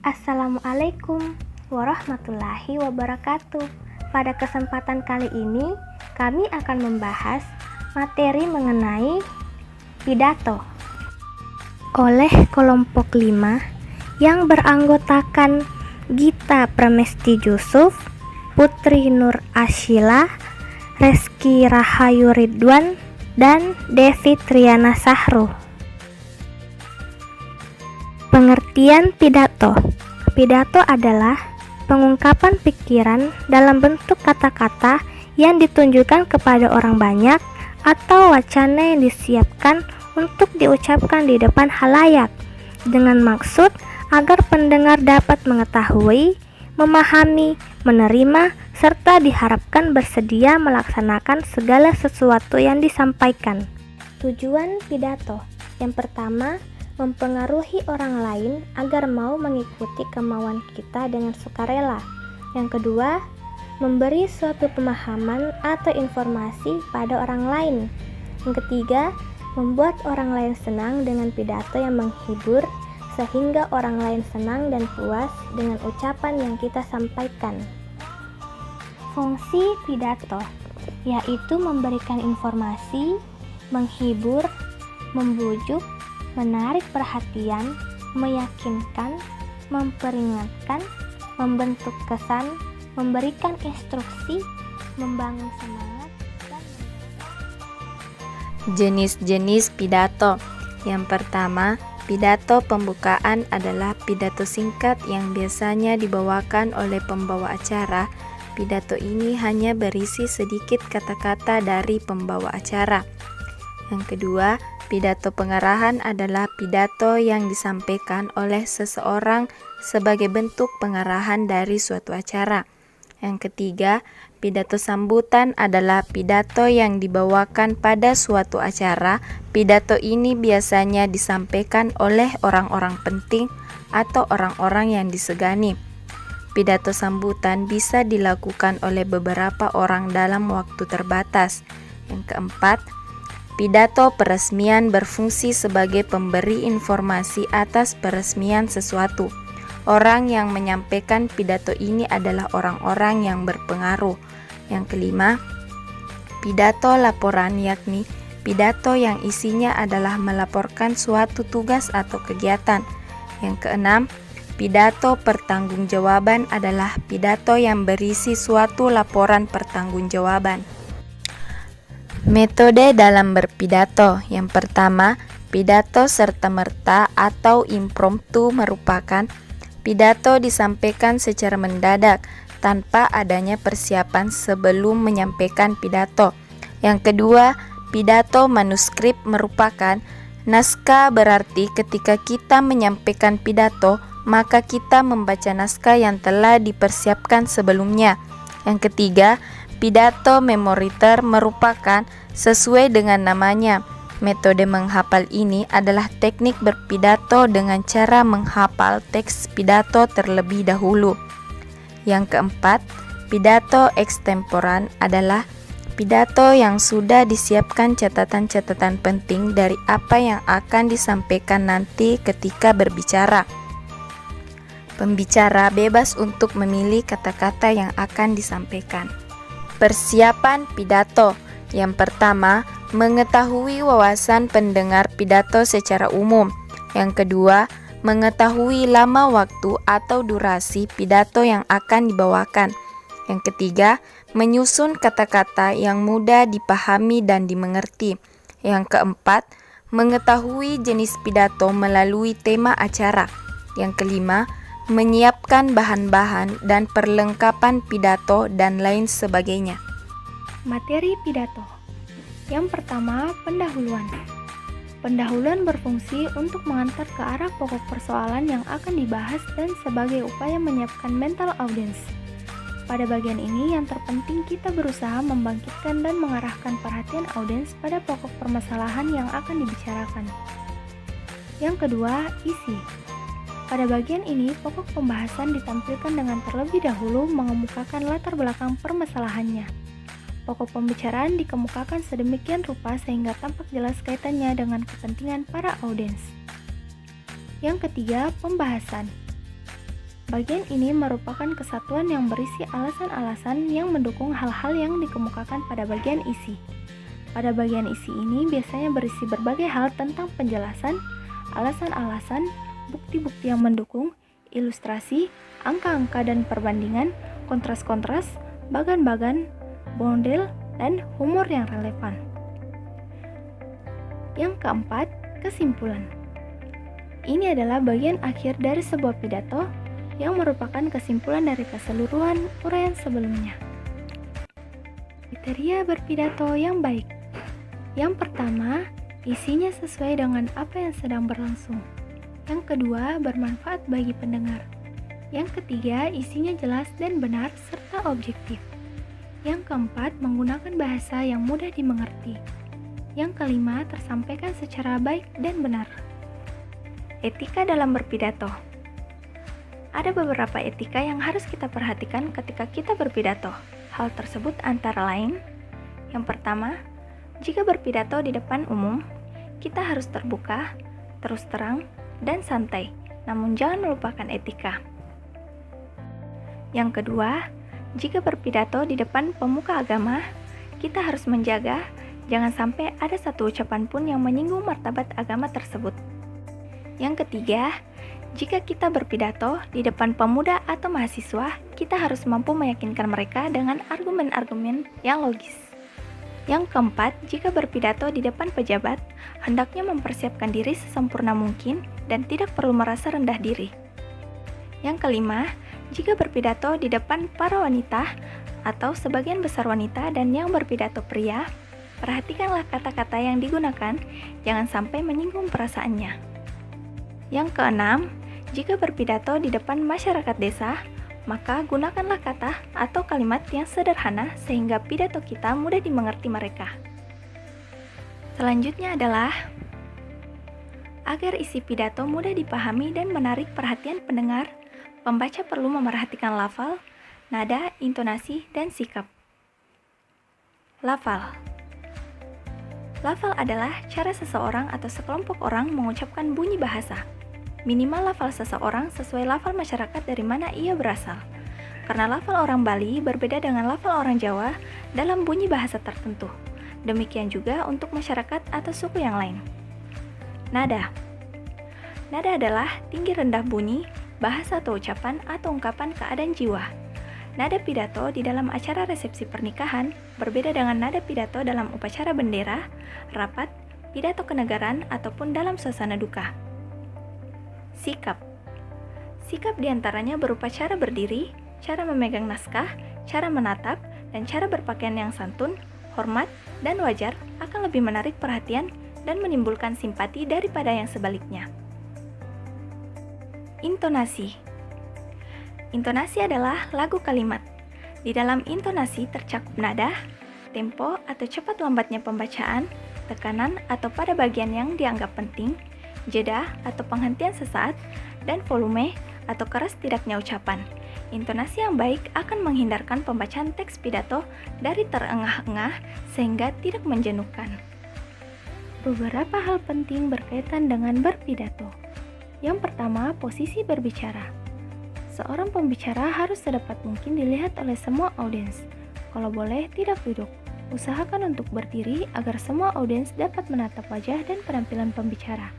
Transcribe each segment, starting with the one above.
Assalamualaikum warahmatullahi wabarakatuh. Pada kesempatan kali ini, kami akan membahas materi mengenai pidato oleh kelompok 5 yang beranggotakan Gita Pramesti Jusuf, Putri Nur Asyila, Reski Rahayu Ridwan, dan Devi Triana Sahru. Pengertian pidato. Pidato adalah pengungkapan pikiran dalam bentuk kata-kata yang ditunjukkan kepada orang banyak atau wacana yang disiapkan untuk diucapkan di depan halayak dengan maksud agar pendengar dapat mengetahui, memahami, menerima, serta diharapkan bersedia melaksanakan segala sesuatu yang disampaikan. Tujuan pidato yang pertama, mempengaruhi orang lain agar mau mengikuti kemauan kita dengan sukarela. Yang kedua, memberi suatu pemahaman atau informasi pada orang lain. Yang ketiga, membuat orang lain senang dengan pidato yang menghibur sehingga orang lain senang dan puas dengan ucapan yang kita sampaikan. Fungsi pidato yaitu memberikan informasi, menghibur, membujuk, menarik perhatian, meyakinkan, memperingatkan, membentuk kesan, memberikan instruksi, membangun semangat, dan jenis-jenis pidato. Yang pertama, pidato pembukaan adalah pidato singkat yang biasanya dibawakan oleh pembawa acara. Pidato ini hanya berisi sedikit kata-kata dari pembawa acara. Yang kedua, pidato pengarahan adalah pidato yang disampaikan oleh seseorang sebagai bentuk pengarahan dari suatu acara. Yang ketiga, pidato sambutan adalah pidato yang dibawakan pada suatu acara. Pidato ini biasanya disampaikan oleh orang-orang penting atau orang-orang yang disegani. Pidato sambutan bisa dilakukan oleh beberapa orang dalam waktu terbatas. Yang keempat, pidato peresmian berfungsi sebagai pemberi informasi atas peresmian sesuatu. Orang yang menyampaikan pidato ini adalah orang-orang yang berpengaruh. Yang kelima, pidato laporan yakni pidato yang isinya adalah melaporkan suatu tugas atau kegiatan. Yang keenam, pidato pertanggungjawaban adalah pidato yang berisi suatu laporan pertanggungjawaban. Metode dalam berpidato. Yang pertama, pidato serta-merta atau impromptu merupakan pidato disampaikan secara mendadak tanpa adanya persiapan sebelum menyampaikan pidato. Yang kedua, pidato manuskrip merupakan naskah, berarti ketika kita menyampaikan pidato, maka kita membaca naskah yang telah dipersiapkan sebelumnya. Yang ketiga, pidato memoriter merupakan sesuai dengan namanya. Metode menghafal ini adalah teknik berpidato dengan cara menghafal teks pidato terlebih dahulu. Yang keempat, pidato ekstemporan adalah pidato yang sudah disiapkan catatan-catatan penting dari apa yang akan disampaikan nanti ketika berbicara. Pembicara bebas untuk memilih kata-kata yang akan disampaikan. Persiapan pidato. Yang pertama, mengetahui wawasan pendengar pidato secara umum. Yang kedua, mengetahui lama waktu atau durasi pidato yang akan dibawakan. Yang ketiga, menyusun kata-kata yang mudah dipahami dan dimengerti. Yang keempat, mengetahui jenis pidato melalui tema acara. Yang kelima, menyiapkan bahan-bahan dan perlengkapan pidato dan lain sebagainya. materi pidato. Yang pertama, pendahuluan. Pendahuluan berfungsi untuk mengantar ke arah pokok persoalan yang akan dibahas dan sebagai upaya menyiapkan mental audience. Pada bagian ini yang terpenting kita berusaha membangkitkan dan mengarahkan perhatian audiens pada pokok permasalahan yang akan dibicarakan. Yang kedua, isi. Pada bagian ini pokok pembahasan ditampilkan dengan terlebih dahulu mengemukakan latar belakang permasalahannya. Pokok pembicaraan dikemukakan sedemikian rupa sehingga tampak jelas kaitannya dengan kepentingan para audiens. Yang ketiga, pembahasan. Bagian ini merupakan kesatuan yang berisi alasan-alasan yang mendukung hal-hal yang dikemukakan pada bagian isi. Pada bagian isi ini biasanya berisi berbagai hal tentang penjelasan, alasan-alasan, bukti-bukti yang mendukung, ilustrasi, angka-angka dan perbandingan, kontras-kontras, bagan-bagan, model, dan humor yang relevan. Yang keempat, kesimpulan. Ini adalah bagian akhir dari sebuah pidato yang merupakan kesimpulan dari keseluruhan uraian sebelumnya. Kriteria berpidato yang baik. Yang pertama, isinya sesuai dengan apa yang sedang berlangsung. Yang kedua, bermanfaat bagi pendengar. Yang ketiga, isinya jelas dan benar serta objektif. Yang keempat, menggunakan bahasa yang mudah dimengerti. Yang kelima, tersampaikan secara baik dan benar. Etika dalam berpidato. Ada beberapa etika yang harus kita perhatikan ketika kita berpidato. Hal tersebut antara lain, yang pertama, jika berpidato di depan umum, kita harus terbuka, terus terang, dan santai, namun jangan melupakan etika. Yang kedua, jika berpidato di depan pemuka agama, kita harus menjaga jangan sampai ada satu ucapan pun yang menyinggung martabat agama tersebut. Yang ketiga, jika kita berpidato di depan pemuda atau mahasiswa, kita harus mampu meyakinkan mereka dengan argumen-argumen yang logis. Yang keempat, jika berpidato di depan pejabat, hendaknya mempersiapkan diri sesempurna mungkin dan tidak perlu merasa rendah diri. Yang kelima, jika berpidato di depan para wanita atau sebagian besar wanita dan yang berpidato pria, perhatikanlah kata-kata yang digunakan, jangan sampai menyinggung perasaannya. Yang keenam, jika berpidato di depan masyarakat desa, maka gunakanlah kata atau kalimat yang sederhana sehingga pidato kita mudah dimengerti mereka. Selanjutnya adalah agar isi pidato mudah dipahami dan menarik perhatian pendengar, pembaca perlu memerhatikan lafal, nada, intonasi, dan sikap. Lafal. Lafal adalah cara seseorang atau sekelompok orang mengucapkan bunyi bahasa. Minimal lafal seseorang sesuai lafal masyarakat dari mana ia berasal. Karena lafal orang Bali berbeda dengan lafal orang Jawa dalam bunyi bahasa tertentu. Demikian juga untuk masyarakat atau suku yang lain. Nada. Nada adalah tinggi rendah bunyi, bahasa atau ucapan atau ungkapan keadaan jiwa. Nada pidato di dalam acara resepsi pernikahan berbeda dengan nada pidato dalam upacara bendera, rapat, pidato kenegaraan, ataupun dalam suasana duka. Sikap. Sikap diantaranya berupa cara berdiri, cara memegang naskah, cara menatap, dan cara berpakaian yang santun, hormat, dan wajar akan lebih menarik perhatian dan menimbulkan simpati daripada yang sebaliknya. Intonasi. Intonasi adalah lagu kalimat. Di dalam intonasi tercakup nada, tempo atau cepat lambatnya pembacaan, tekanan atau pada bagian yang dianggap penting, jeda atau penghentian sesaat, dan volume atau keras tidaknya ucapan. Intonasi yang baik akan menghindarkan pembacaan teks pidato dari terengah-engah sehingga tidak menjenuhkan. Beberapa hal penting berkaitan dengan berpidato. Yang pertama, posisi berbicara. Seorang pembicara harus sedapat mungkin dilihat oleh semua audiens. Kalau boleh, tidak duduk. Usahakan untuk berdiri agar semua audiens dapat menatap wajah dan penampilan pembicara.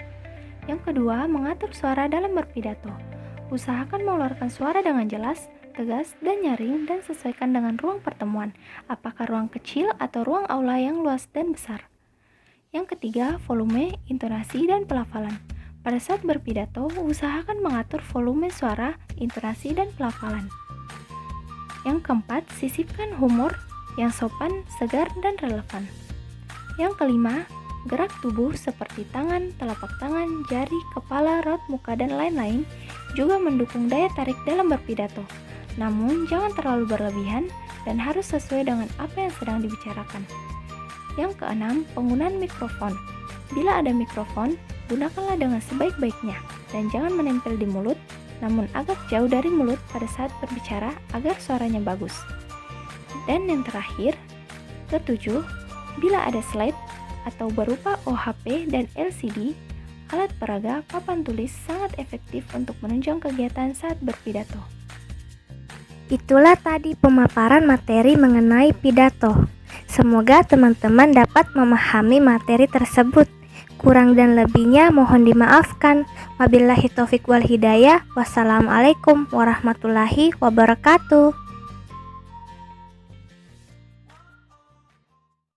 Yang kedua, mengatur suara dalam berpidato. Usahakan mengeluarkan suara dengan jelas, tegas, dan nyaring dan sesuaikan dengan ruang pertemuan, apakah ruang kecil atau ruang aula yang luas dan besar. Yang ketiga, volume, intonasi, dan pelafalan. Pada saat berpidato, usahakan mengatur volume suara, intonasi, dan pelafalan. Yang keempat, sisipkan humor yang sopan, segar, dan relevan. Yang kelima, gerak tubuh seperti tangan, telapak tangan, jari, kepala, raut muka, dan lain-lain juga mendukung daya tarik dalam berpidato. Namun, jangan terlalu berlebihan dan harus sesuai dengan apa yang sedang dibicarakan. Yang keenam, penggunaan mikrofon. Bila ada mikrofon, gunakanlah dengan sebaik-baiknya dan jangan menempel di mulut, namun agak jauh dari mulut pada saat berbicara agar suaranya bagus. Dan yang terakhir, ketujuh, bila ada slide atau berupa OHP dan LCD, Alat peraga papan tulis sangat efektif untuk menunjang kegiatan saat berpidato. Itulah tadi pemaparan materi mengenai pidato. Semoga teman-teman dapat memahami materi tersebut. Kurang dan lebihnya mohon dimaafkan. Wabillahi taufiq wal hidayah. Wassalamualaikum warahmatullahi wabarakatuh.